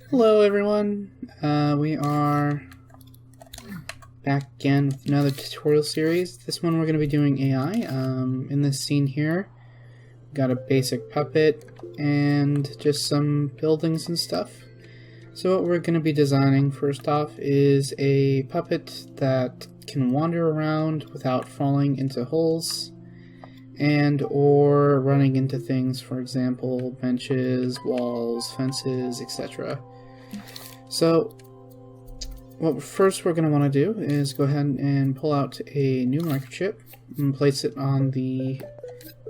Hello everyone, we are back again with another tutorial series. This one we're going to be doing AI. In this scene here, we've got a basic puppet and just some buildings and stuff. So what we're going to be designing first off is a puppet that can wander around without falling into holes and or running into things, for example, benches, walls, fences, etc. So what first we're going to want to do is go ahead and pull out a new microchip and place it on the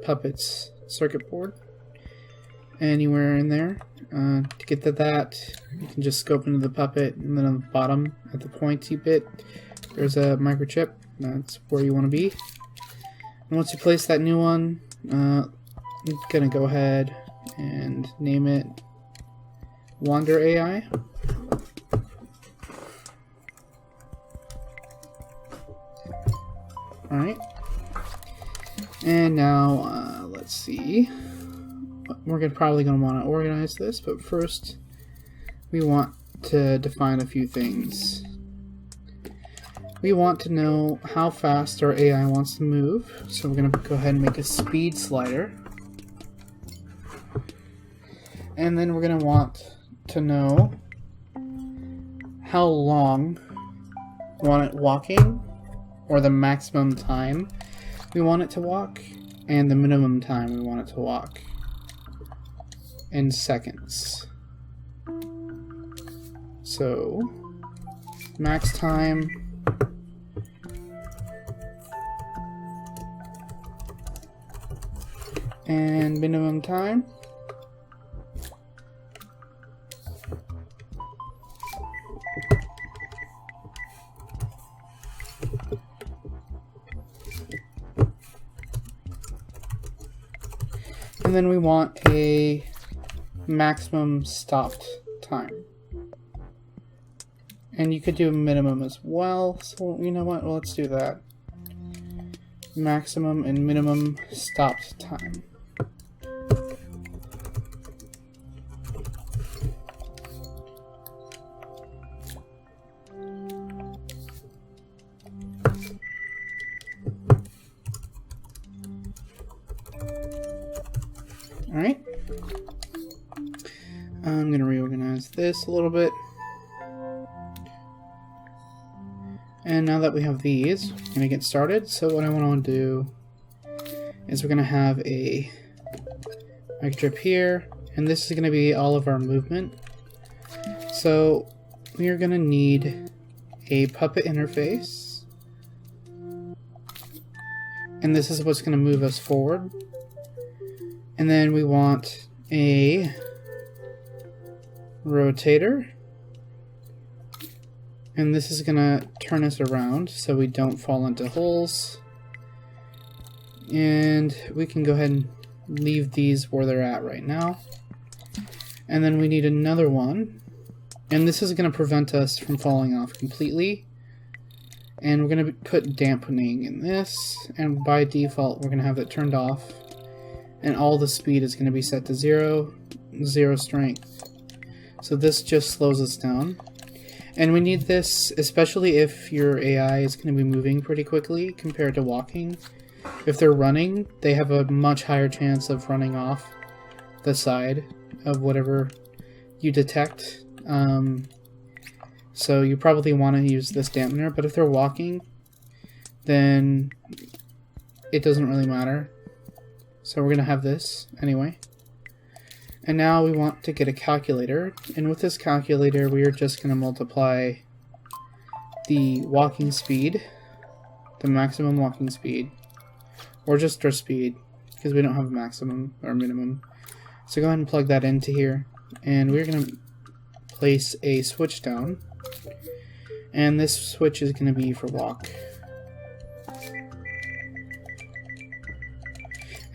puppet's circuit board anywhere in there. To get to that, you can just scope into the puppet, and then on the bottom at the pointy bit there's a microchip. That's where you want to be. And once you place that new one, I'm gonna go ahead and name it Wander AI. Alright. And now, let's see. We're probably going to want to organize this, but first we want to define a few things. We want to know how fast our AI wants to move, so we're going to go ahead and make a speed slider. And then we're going to want to know how long we want it walking, or the maximum time we want it to walk, and the minimum time we want it to walk in seconds. So, max time and minimum time. And then we want a maximum stopped time. And you could do a minimum as well, so you know what, well, let's do that. Maximum and minimum stopped time. Alright. I'm going to reorganize this a little bit. And now that we have these, we're going to get started. So what I want to do is we're going to have a microchip here, and this is going to be all of our movement. So we are going to need a puppet interface, and this is what's going to move us forward. And then we want a rotator, and this is gonna turn us around so we don't fall into holes. And we can go ahead and leave these where they're at right now. And then we need another one, and this is gonna prevent us from falling off completely. And we're gonna put dampening in this, and by default we're gonna have it turned off. And all the speed is going to be set to 0 strength. So this just slows us down. And we need this especially if your AI is going to be moving pretty quickly compared to walking. If they're running, they have a much higher chance of running off the side of whatever you detect. So you probably want to use this dampener, but if they're walking, then it doesn't really matter. So we're going to have this anyway. And now we want to get a calculator. And with this calculator, we are just going to multiply the walking speed, the maximum walking speed, or just our speed, because we don't have a maximum or minimum. So go ahead and plug that into here. And we're going to place a switch down. And this switch is going to be for walk.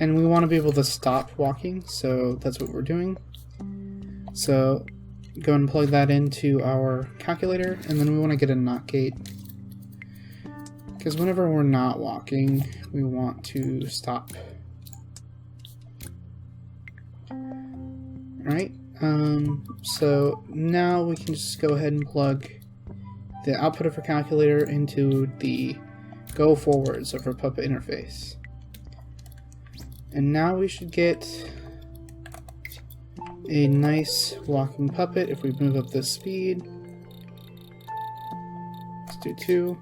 And we want to be able to stop walking, so that's what we're doing. So go and plug that into our calculator, and then we want to get a not gate. Because whenever we're not walking, we want to stop. Alright, So now we can just go ahead and plug the output of our calculator into the go forwards of our puppet interface. And now we should get a nice walking puppet if we move up the speed. Let's do 2.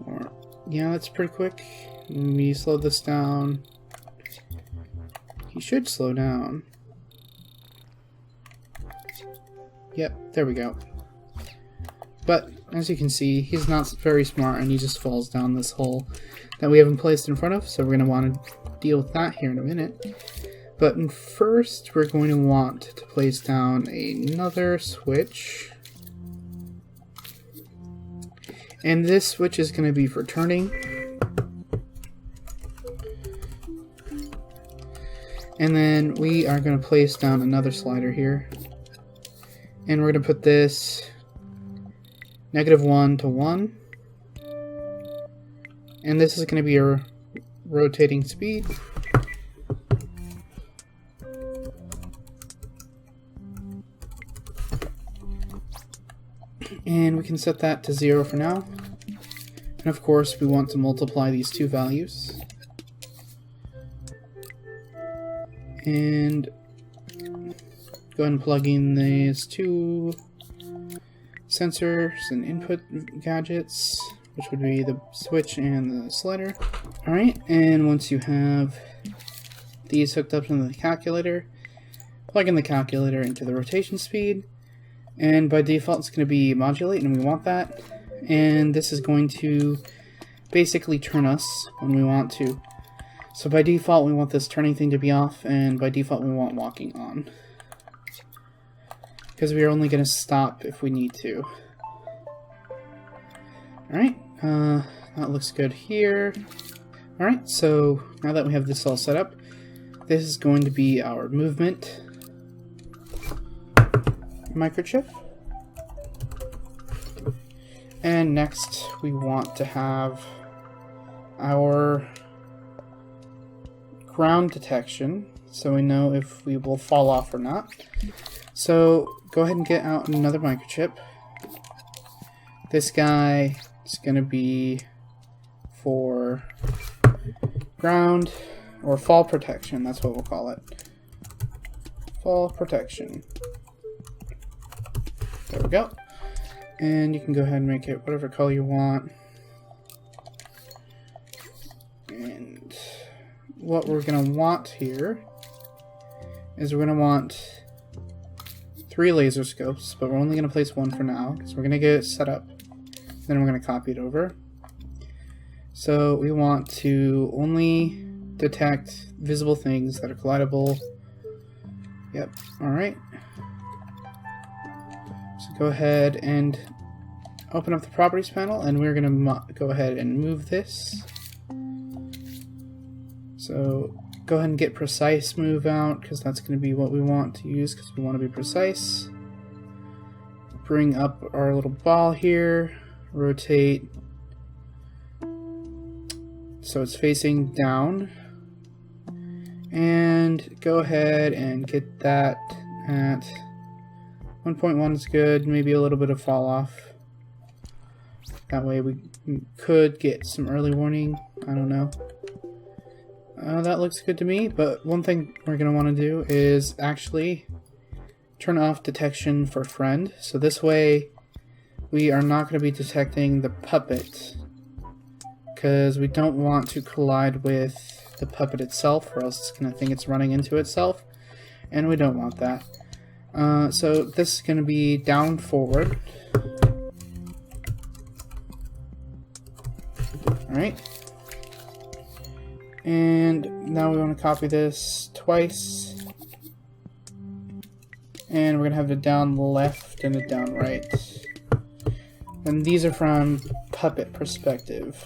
Or, yeah, that's pretty quick. We slow this down. He should slow down. Yep, there we go. But, as you can see, he's not very smart and he just falls down this hole that we haven't placed in front of, so we're going to want to deal with that here in a minute. But first, we're going to want to place down another switch. And this switch is going to be for turning. And then we are going to place down another slider here. And we're going to put this -1 to 1. And this is going to be our rotating speed. And we can set that to 0 for now. And of course, we want to multiply these two values. And go ahead and plug in these two sensors and input gadgets, which would be the switch and the slider. Alright, and once you have these hooked up to the calculator, plug in the calculator into the rotation speed, and by default it's going to be modulate, and we want that. And this is going to basically turn us when we want to. So by default we want this turning thing to be off, and by default we want walking on. Because we are only going to stop if we need to. Alright, that looks good here. Alright, so now that we have this all set up, this is going to be our movement microchip. And next we want to have our ground detection, so we know if we will fall off or not. So go ahead and get out another microchip. This guy is going to be for ground or fall protection, that's what we'll call it. Fall protection. There we go. And you can go ahead and make it whatever color you want. And what we're going to want here is we're going to want 3 laser scopes, but we're only going to place 1 for now because we're going to get it set up. Then we're going to copy it over. So we want to only detect visible things that are collidable. Yep, alright. So go ahead and open up the properties panel, and we're going to go ahead and move this. So go ahead and get precise move out, because that's going to be what we want to use, because we want to be precise. Bring up our little ball here, rotate so it's facing down, and go ahead and get that at 1.1 is good, maybe a little bit of fall off. That way we could get some early warning, I don't know. That looks good to me, but one thing we're going to want to do is actually turn off detection for friend. So this way we are not going to be detecting the puppet, because we don't want to collide with the puppet itself, or else it's going to think it's running into itself, and we don't want that. So this is going to be down forward. Alright. And now we want to copy this twice. And we're going to have the down left and the down right. And these are from puppet perspective.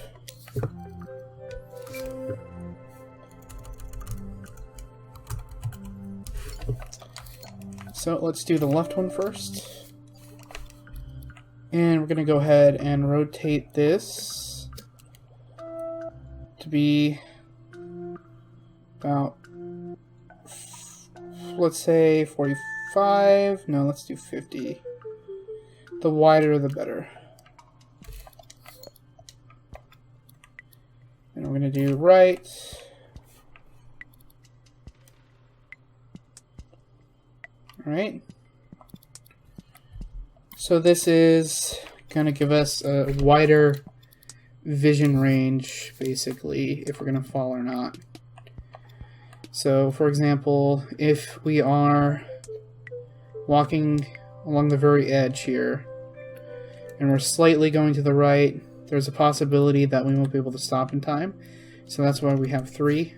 So let's do the left one first. And we're going to go ahead and rotate this to be about let's say 45. No, let's do 50. The wider the better. And we're going to do right. Alright. So this is going to give us a wider vision range, basically, if we're going to fall or not. So, for example, if we are walking along the very edge here, and we're slightly going to the right, there's a possibility that we won't be able to stop in time. So that's why we have 3.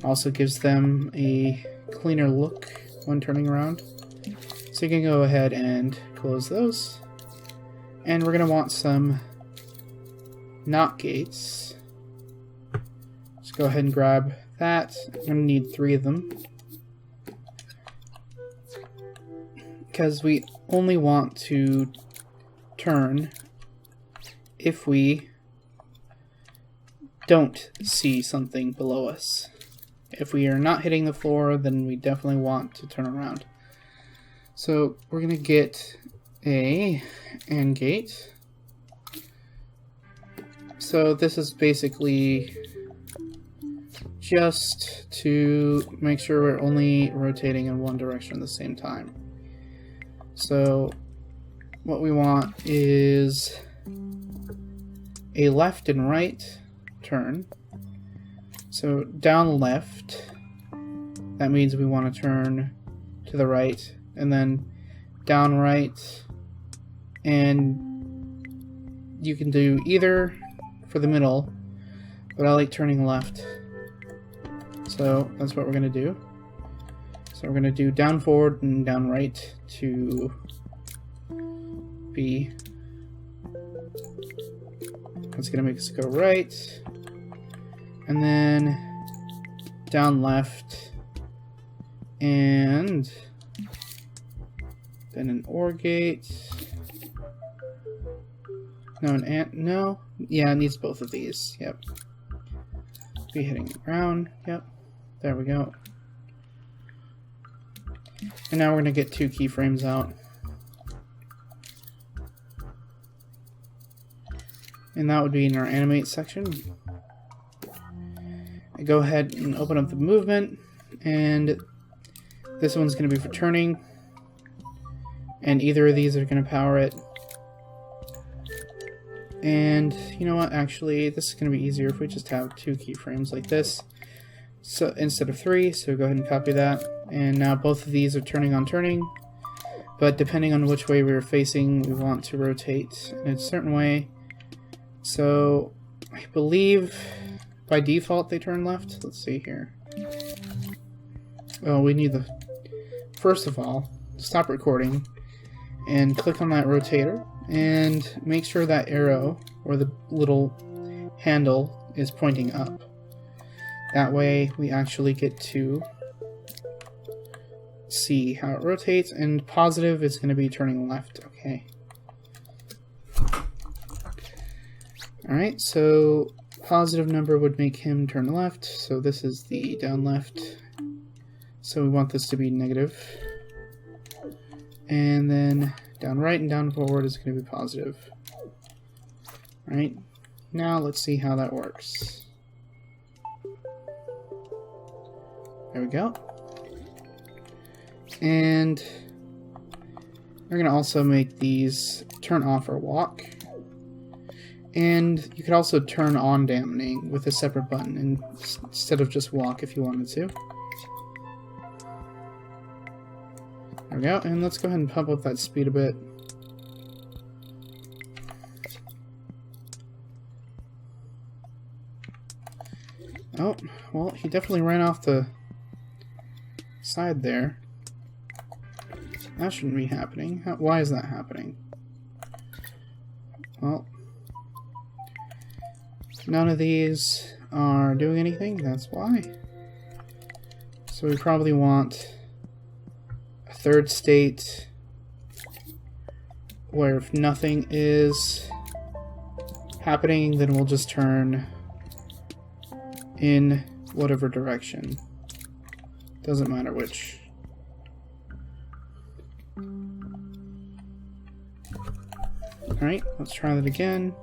Also gives them a cleaner look when turning around. So you can go ahead and close those. And we're going to want some NOT gates. Just go ahead and grab that. I'm going to need 3 of them. Because we only want to turn if we don't see something below us. If we are not hitting the floor, then we definitely want to turn around. So we're going to get a AND gate. So this is basically just to make sure we're only rotating in one direction at the same time. So what we want is a left and right turn. So down left, that means we want to turn to the right, and then down right, and you can do either for the middle, but I like turning left. So that's what we're going to do. So we're going to do down forward and down right to B. That's going to make us go right. And then down left. And then an OR gate. No, an AND. No. Yeah, it needs both of these. Yep. Be hitting the ground. Yep. There we go. And now we're going to get 2 keyframes out. And that would be in our animate section. I go ahead and open up the movement, and this one's going to be for turning, and either of these are going to power it. And you know what, actually this is going to be easier if we just have 2 keyframes like this, so instead of 3. So go ahead and copy that, and now both of these are turning on turning, but depending on which way we're facing, we want to rotate in a certain way. So I believe by default they turn left. Let's see here. Oh, we need the, first of all, stop recording and click on that rotator and make sure that arrow or the little handle is pointing up. That way we actually get to see how it rotates, and positive is going to be turning left. Okay. Alright, so positive number would make him turn left, so this is the down left. So we want this to be negative. And then down right and down forward is going to be positive. Alright, now let's see how that works. There we go. And we're going to also make these turn off or walk. And you could also turn on dampening with a separate button instead of just walk if you wanted to. There we go, and let's go ahead and pump up that speed a bit. Oh, well, he definitely ran off the side there. That shouldn't be happening. Why is that happening? Well, none of these are doing anything, that's why. So we probably want a third state where if nothing is happening, then we'll just turn in whatever direction Doesn't matter which. Alright, let's try that again.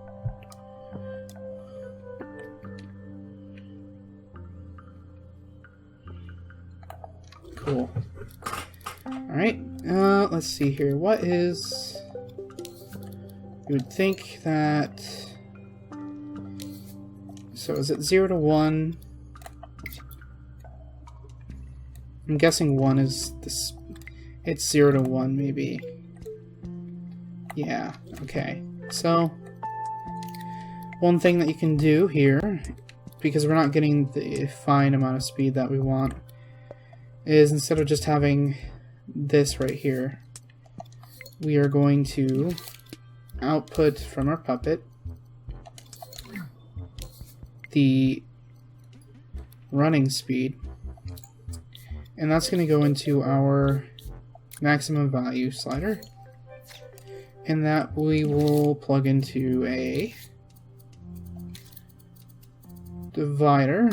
Cool. Alright, let's see here. What is... You would think that... So is it 0 to 1? I'm guessing 1 is this. It's 0 to 1, maybe. Yeah, okay. So, one thing that you can do here, because we're not getting the fine amount of speed that we want, is instead of just having this right here, we are going to output from our puppet the running speed, and that's going to go into our maximum value slider, and that we will plug into a divider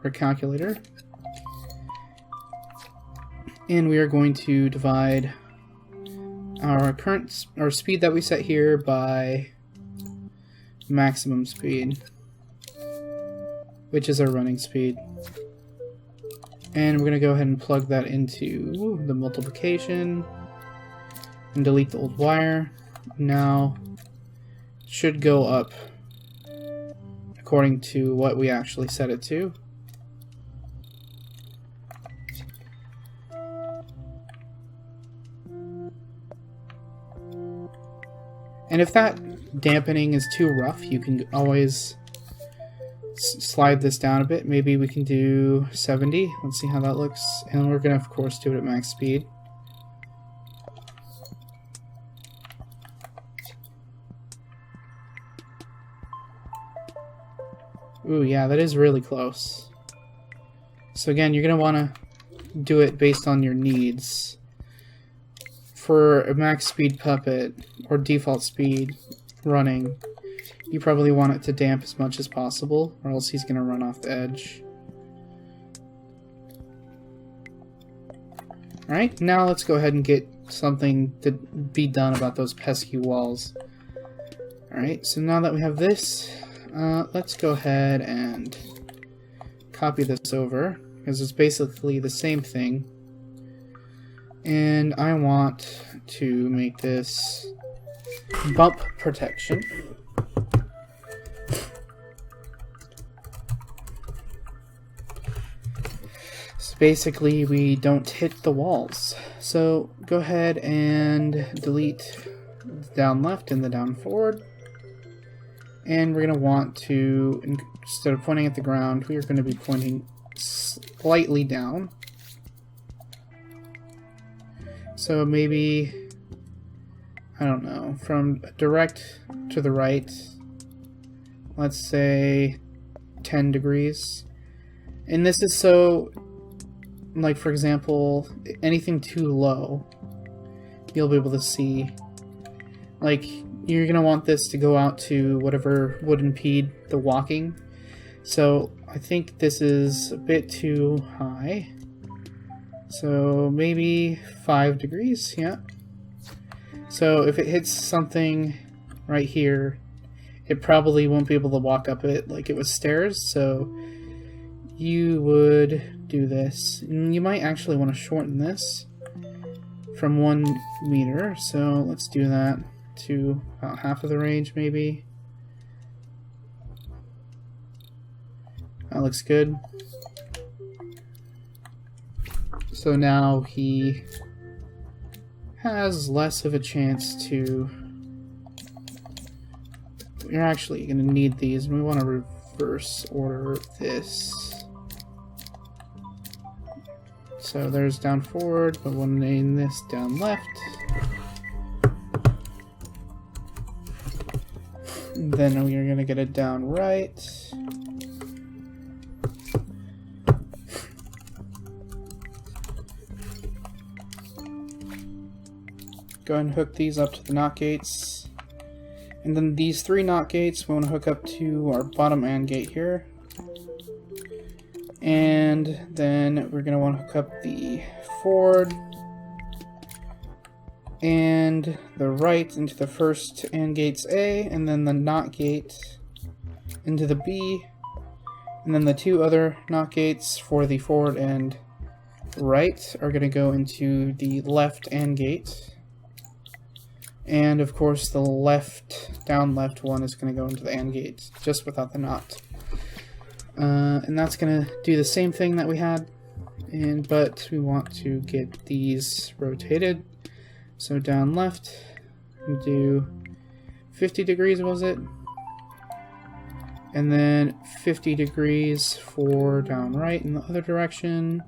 or calculator, and we are going to divide our speed that we set here by maximum speed, which is our running speed. And we're going to go ahead and plug that into the multiplication and delete the old wire. Now it should go up according to what we actually set it to. And if that dampening is too rough, you can always slide this down a bit. Maybe we can do 70. Let's see how that looks. And we're going to, of course, do it at max speed. Ooh, yeah, that is really close. So again, you're going to want to do it based on your needs. For a max speed puppet, or default speed running, you probably want it to damp as much as possible, or else he's going to run off the edge. Alright, now let's go ahead and get something to be done about those pesky walls. Alright, so now that we have this, let's go ahead and copy this over, because it's basically the same thing. And I want to make this bump protection. So basically we don't hit the walls. So go ahead and delete the down left and the down forward. And we're going to want to, instead of pointing at the ground, we are going to be pointing slightly down. So maybe, I don't know, from direct to the right, let's say 10 degrees. And this is so, like for example, anything too low, you'll be able to see, like you're going to want this to go out to whatever would impede the walking. So I think this is a bit too high. So maybe 5 degrees, yeah. So if it hits something right here, it probably won't be able to walk up it like it was stairs, so you would do this. And you might actually want to shorten this from 1 meter, so let's do that to about half of the range maybe. That looks good. So now he has less of a chance to... You're actually going to need these, and we want to reverse order this. So there's down forward, but we'll name this down left. And then we're going to get it down right. Go ahead and hook these up to the NOT gates. And then these 3 NOT gates we want to hook up to our bottom AND gate here. And then we're going to want to hook up the forward and the right into the first AND gates A, and then the NOT gate into the B, and then the two other NOT gates for the forward and right are going to go into the left AND gate. And of course the down left one is going to go into the AND gate, just without the NOT. And that's going to do the same thing that we had, but we want to get these rotated. So down left, do 50 degrees, was it? And then 50 degrees for down right in the other direction.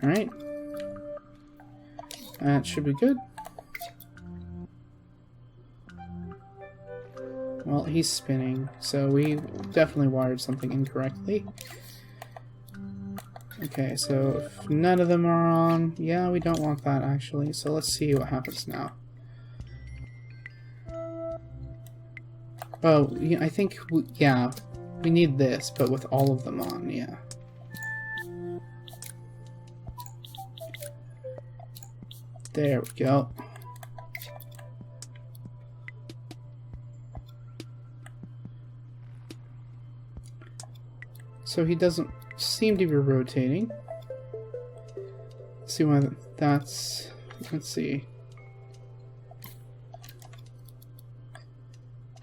Alright. That should be good. Well, he's spinning, so we definitely wired something incorrectly. Okay, so if none of them are on, yeah, we don't want that actually, so let's see what happens now. Oh, yeah, I think, we need this, but with all of them on, yeah. There we go. So he doesn't seem to be rotating. Let's see why that's... Let's see.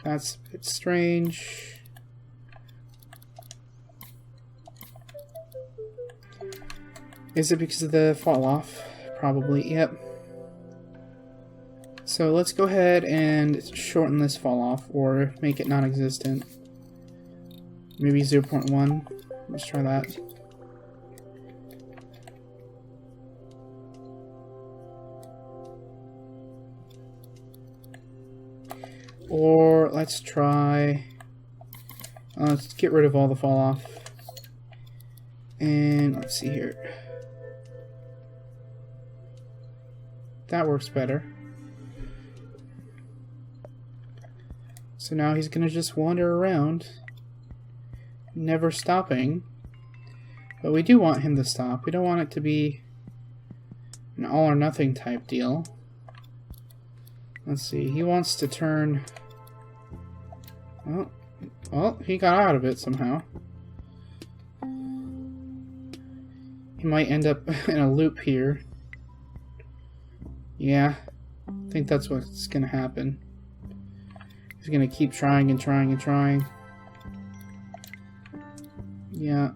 That's a bit strange. Is it because of the fall off? Probably, yep. So let's go ahead and shorten this fall off, or make it non-existent. Maybe 0.1. Let's try that. Or let's try... let's get rid of all the fall off. And let's see here. That works better. So now he's gonna just wander around, never stopping. But we do want him to stop. We don't want it to be an all or nothing type deal. Let's see, he wants to turn... Well, he got out of it somehow. He might end up in a loop here. Yeah, I think that's what's gonna happen. He's gonna keep trying and trying and trying. Yeah.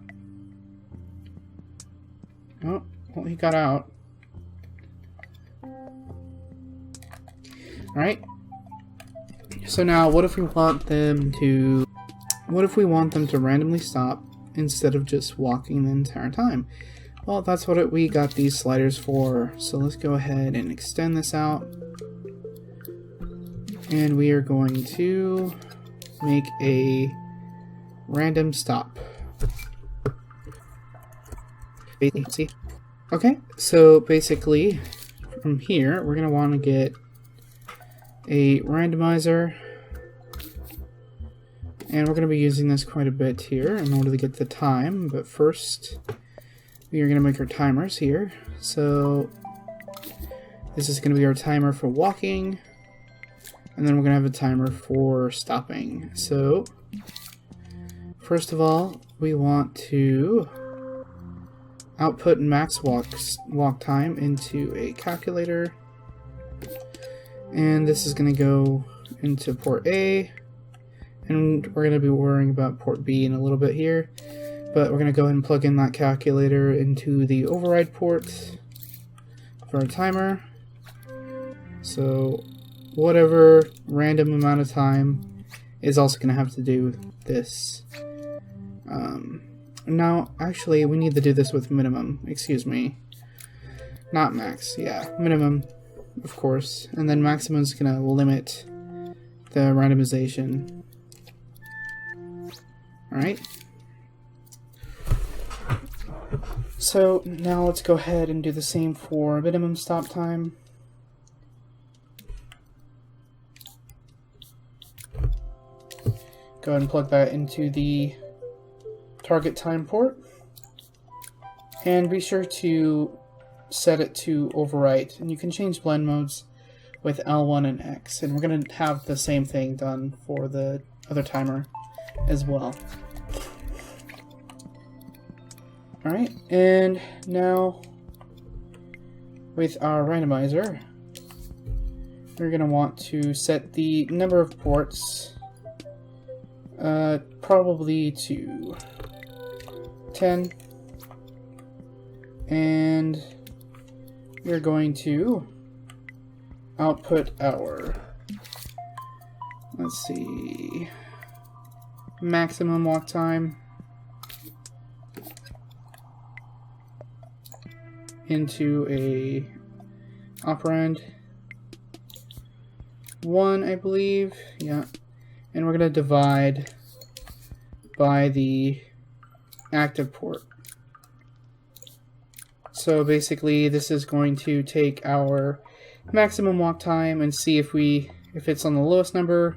Oh, well, he got out. Alright. So now, what if we want them to... What if we want them to randomly stop instead of just walking the entire time? Well, that's what we got these sliders for. So let's go ahead and extend this out. And we are going to make a random stop. See? Okay, so basically from here we're going to want to get a randomizer, and we're going to be using this quite a bit here in order to get the time, but first we are going to make our timers here. So this is going to be our timer for walking, and then we're going to have a timer for stopping. So first of all, we want to output max walk time into a calculator, and this is going to go into port A, and we're going to be worrying about port B in a little bit here, but we're going to go ahead and plug in that calculator into the override port for our timer. So whatever random amount of time is also going to have to do this. Now, actually, we need to do this with minimum. Excuse me. Not max. Yeah, minimum, of course. And then maximum is going to limit the randomization. Alright. So, now let's go ahead and do the same for minimum stop time. Go Go ahead and plug that into the target time port. And be sure to set it to overwrite. And you can change blend modes with L1 and X. And we're going to have the same thing done for the other timer as well. Alright, and now with our randomizer, we're going to want to set the number of ports probably to 10, and we're going to output our, let's see, maximum walk time into a operand 1, I believe, yeah, and we're going to divide by the active port. So basically this is going to take our maximum walk time and see if it's on the lowest number,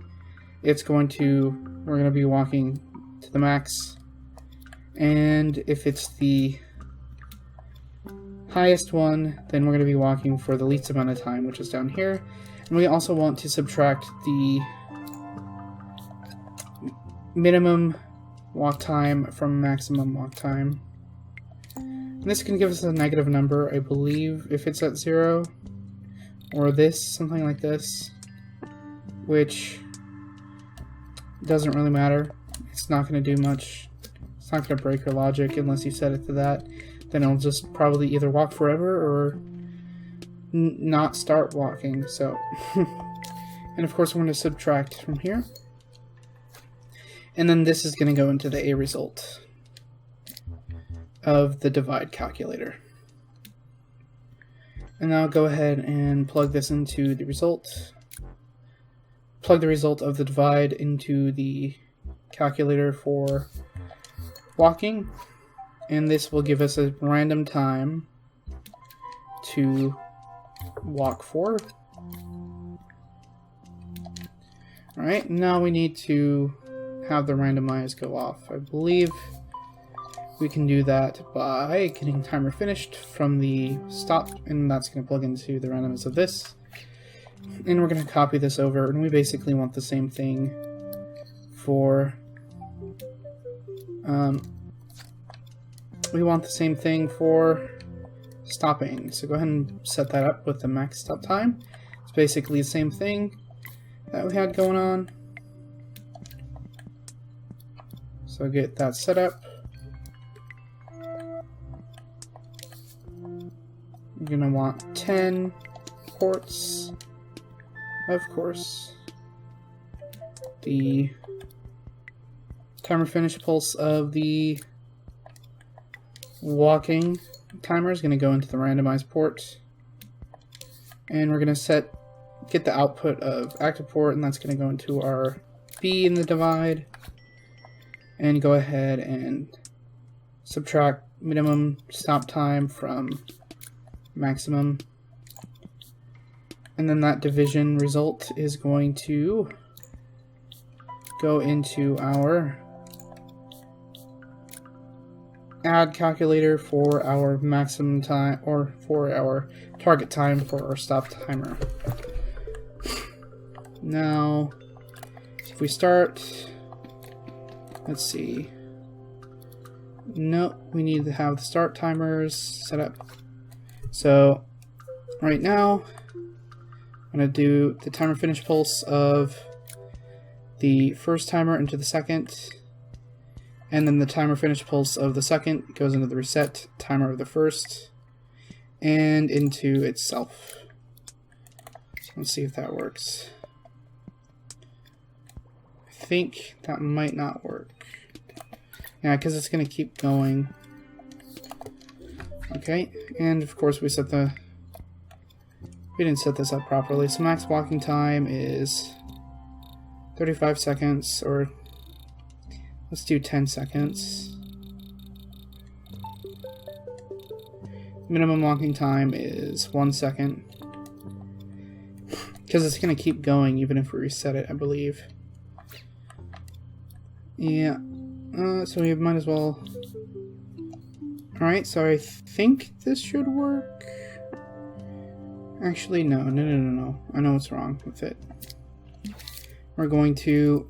we're going to be walking to the max, and if it's the highest one, then we're going to be walking for the least amount of time, which is down here. And we also want to subtract the minimum walk time from maximum walk time. And this can give us a negative number, I believe, if it's at 0, or something like this, which doesn't really matter. It's not going to do much. It's not going to break your logic unless you set it to that. Then it'll just probably either walk forever or not start walking. So, and of course we're going to subtract from here. And then this is going to go into the A result of the divide calculator. And now go ahead and plug this into the result. Plug the result of the divide into the calculator for walking. And this will give us a random time to walk for. Alright, now we need to have the randomize go off. I believe we can do that by getting timer finished from the stop, and that's going to plug into the randomize of this. And we're going to copy this over, and we basically want the same thing for stopping. So go ahead and set that up with the max stop time. It's basically the same thing that we had going on. So get that set up. You're going to want 10 ports, of course. The timer finish pulse of the walking timer is going to go into the randomized port, and we're going to get the output of active port, and that's going to go into our B in the divide, and go ahead and subtract minimum stop time from maximum, and then that division result is going to go into our add calculator for our maximum time, or for our target time for our stop timer. Now, if we start, let's see. No, we need to have the start timers set up. So, right now, I'm going to do the timer finish pulse of the first timer into the second, and then the timer finish pulse of the second goes into the reset timer of the first, and into itself. Let's see if that works. I think that might not work. Yeah, because it's going to keep going. Okay, and of course we didn't set this up properly. So max walking time is 35 seconds, or let's do 10 seconds. Minimum walking time is 1 second. Because it's going to keep going even if we reset it, I believe. Yeah, so we might as well... Alright, so I think this should work. Actually, no. I know what's wrong with it. We're going to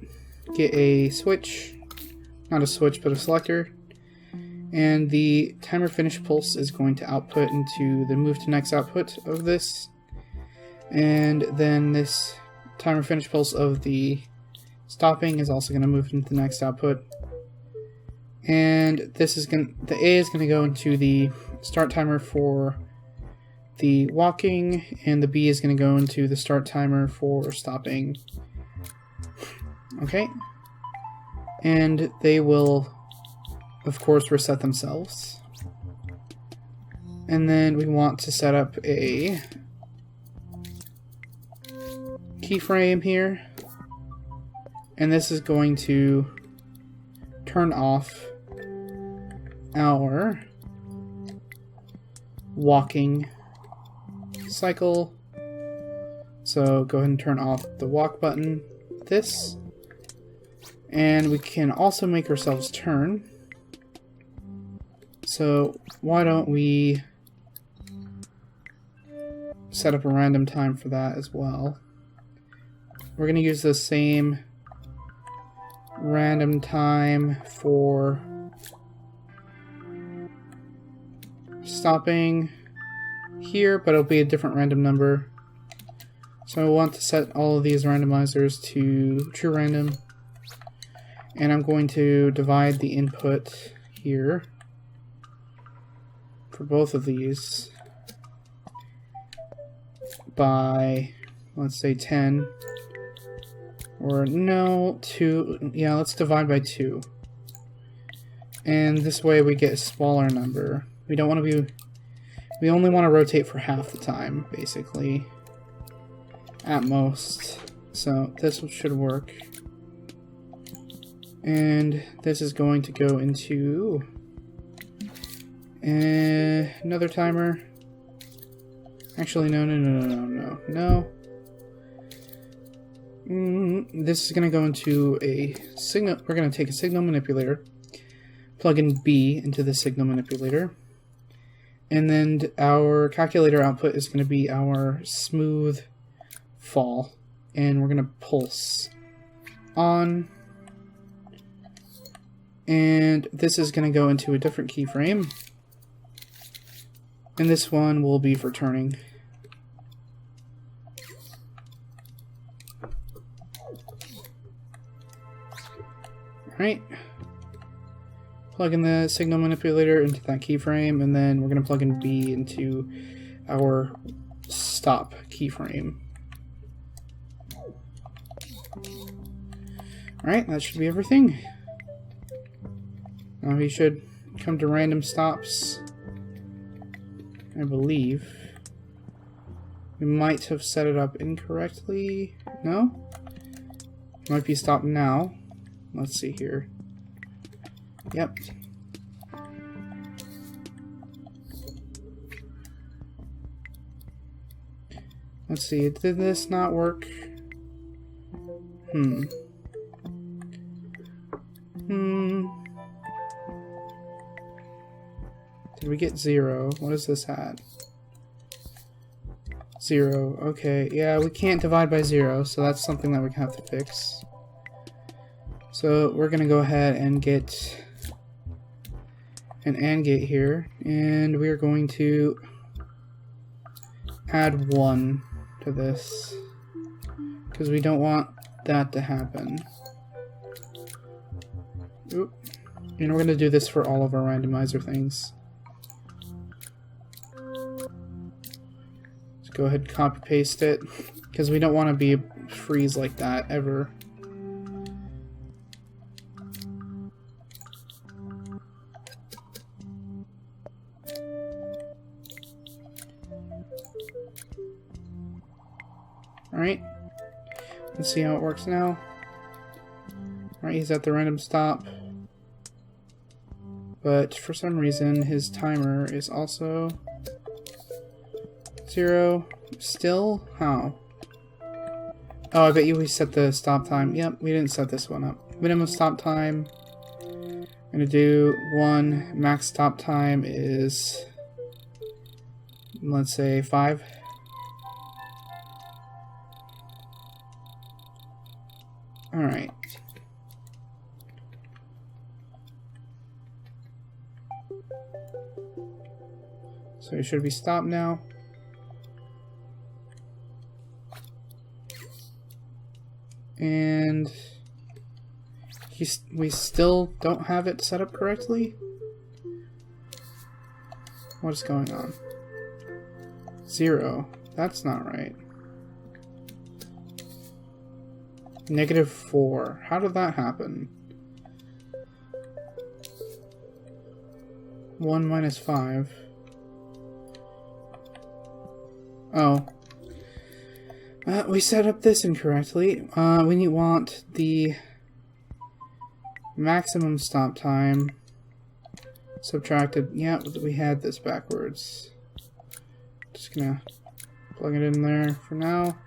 get a switch. Not a switch, but a selector. And the timer finish pulse is going to output into the move to next output of this. And then this timer finish pulse of the stopping is also going to move into the next output. And this is the A is going to go into the start timer for the walking, and the B is going to go into the start timer for stopping. Okay. And they will, of course, reset themselves. And then we want to set up a keyframe here. And this is going to turn off our walking cycle. So go ahead and turn off the walk button, this. And we can also make ourselves turn. So why don't we set up a random time for that as well. We're going to use the same random time for stopping here, but it'll be a different random number. So I want to set all of these randomizers to true random. And I'm going to divide the input here for both of these by, let's say, 10. Or no, 2. Yeah, let's divide by 2. And this way we get a smaller number. We don't want to be... We only want to rotate for half the time, basically. At most. So this should work. And this is going to go into another timer. Actually, no. This is going to go into a signal. We're going to take a signal manipulator, plug in B into the signal manipulator, and then our calculator output is going to be our smooth fall, and we're going to pulse on. And this is going to go into a different keyframe. And this one will be for turning. Alright. Plug in the signal manipulator into that keyframe, and then we're going to plug in B into our stop keyframe. Alright, that should be everything. Now we should come to random stops, I believe. We might have set it up incorrectly. No? Might be stopped now. Let's see here. Yep. Let's see, did this not work? Did we get 0? What is this at? 0. Okay, yeah, we can't divide by 0, so that's something that we have to fix. So we're going to go ahead and get an AND gate here, and we're going to add 1 to this, because we don't want that to happen. Oop. And we're going to do this for all of our randomizer things. Let's go ahead and copy paste it, because we don't want to be freeze like that ever. Alright, let's see how it works now. Alright, he's at the random stop. But for some reason, his timer is also 0. Still? How? Oh, I bet you we set the stop time. Yep, we didn't set this one up. minimum stop time. I'm gonna do 1. Max stop time is, let's say, 5. Alright. So it should be stopped now. And we still don't have it set up correctly? What is going on? 0. That's not right. -4. How did that happen? 1 minus 5. Oh. We set up this incorrectly. We want the maximum stop time subtracted. Yeah, we had this backwards. Just gonna plug it in there for now.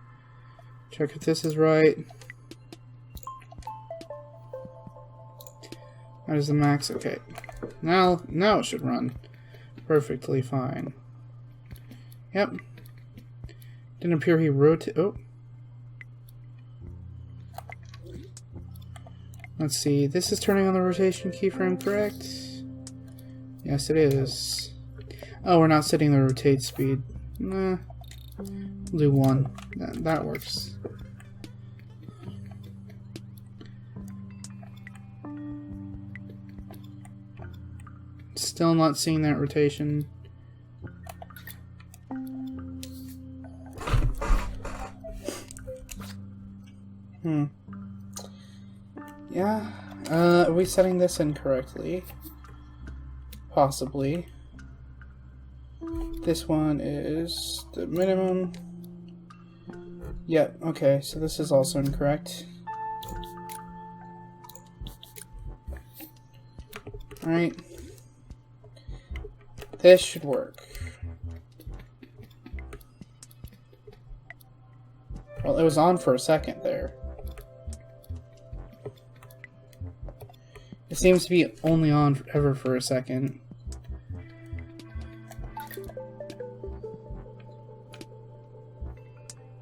Check if this is right. That is the max. Okay. Now it should run perfectly fine. Yep. Didn't appear he rotate. Oh. Let's see. This is turning on the rotation keyframe, correct? Yes, it is. Oh, we're not setting the rotate speed. Nah. We'll do 1. That works. Still not seeing that rotation. Yeah. Are we setting this incorrectly? Possibly. This one is the minimum. Yep, okay, so this is also incorrect. Alright. This should work. Well, it was on for a second there. It seems to be only on ever for a second.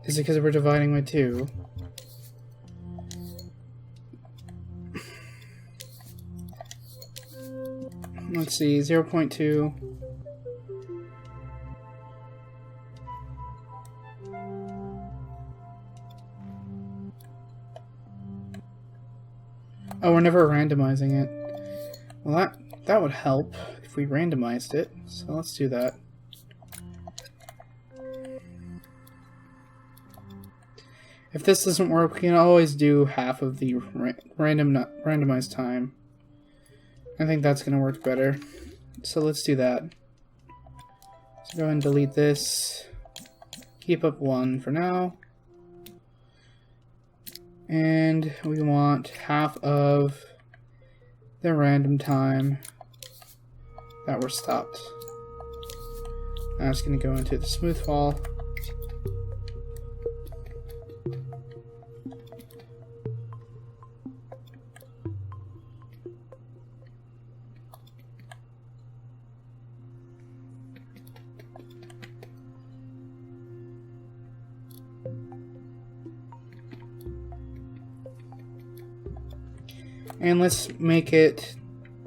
Is it because we're dividing by 2? Let's see, 0.2. Oh, we're never randomizing it. Well, that would help if we randomized it. So let's do that. If this doesn't work, we can always do half of the randomized time. I think that's going to work better. So let's do that. So go ahead and delete this. Keep up 1 for now. And we want half of the random time that we're stopped. That's going to go into the smooth fall. And let's make it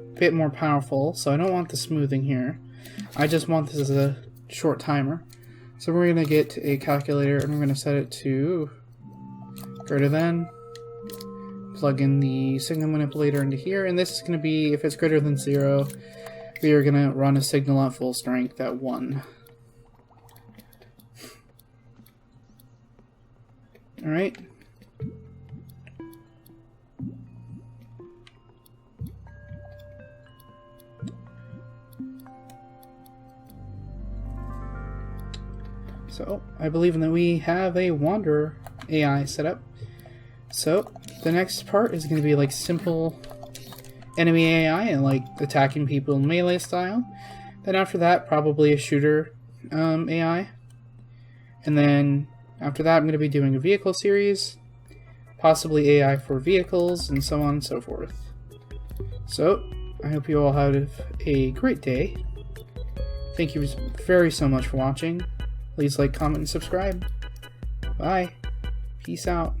a bit more powerful. So I don't want the smoothing here. I just want this as a short timer. So we're going to get a calculator and we're going to set it to greater than. Plug in the signal manipulator into here. And this is going to be, if it's greater than 0, we are going to run a signal at full strength at 1. Alright. So, I believe that we have a Wanderer AI set up. So, the next part is going to be like simple enemy AI and like attacking people in melee style. Then after that, probably a shooter AI. And then after that, I'm going to be doing a vehicle series. possibly AI for vehicles, and so on and so forth. So, I hope you all have a great day. Thank you very so much for watching. Please like, comment, and subscribe. Bye. Peace out.